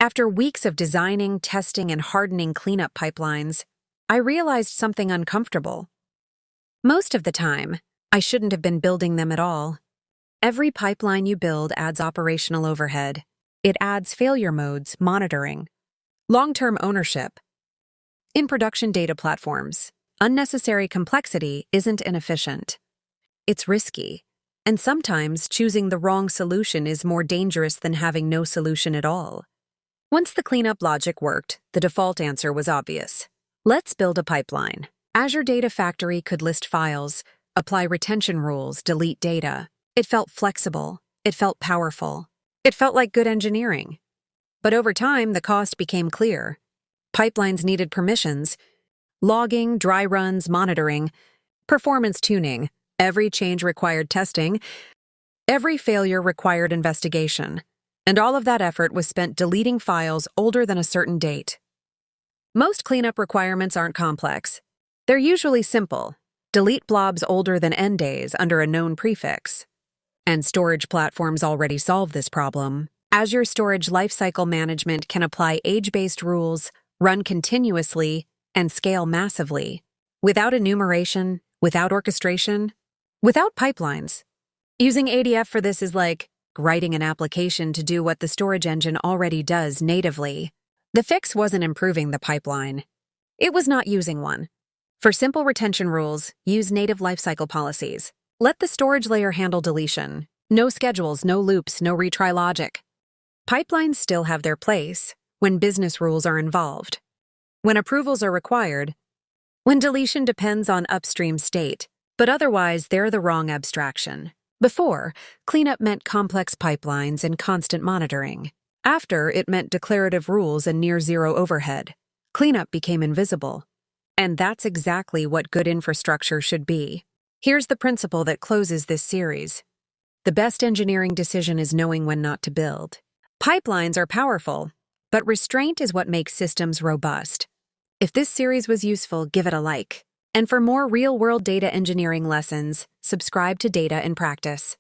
After weeks of designing, testing, and hardening cleanup pipelines, I realized something uncomfortable. Most of the time, I shouldn't have been building them at all. Every pipeline you build adds operational overhead. It adds failure modes, monitoring, long-term ownership. In production data platforms, unnecessary complexity isn't inefficient. It's risky, and sometimes choosing the wrong solution is more dangerous than having no solution at all. Once the cleanup logic worked, the default answer was obvious. Let's build a pipeline. Azure Data Factory could list files, apply retention rules, delete data. It felt flexible. It felt powerful. It felt like good engineering. But over time, the cost became clear. Pipelines needed permissions, logging, dry runs, monitoring, performance tuning. Every change required testing. Every failure required investigation. And all of that effort was spent deleting files older than a certain date. Most cleanup requirements aren't complex. They're usually simple. Delete blobs older than end days under a known prefix. And storage platforms already solve this problem. Azure Storage Lifecycle Management can apply age-based rules, run continuously, and scale massively. Without enumeration, without orchestration, without pipelines. Using ADF for this is like writing an application to do what the storage engine already does natively. The fix wasn't improving the pipeline. It was not using one. For simple retention rules, use native lifecycle policies. Let the storage layer handle deletion. No schedules, no loops, no retry logic. Pipelines still have their place when business rules are involved, when approvals are required, when deletion depends on upstream state, but otherwise they're the wrong abstraction. Before, cleanup meant complex pipelines and constant monitoring. After, it meant declarative rules and near-zero overhead. Cleanup became invisible. And that's exactly what good infrastructure should be. Here's the principle that closes this series. The best engineering decision is knowing when not to build. Pipelines are powerful, but restraint is what makes systems robust. If this series was useful, give it a like. And for more real-world data engineering lessons, subscribe to Data in Practice.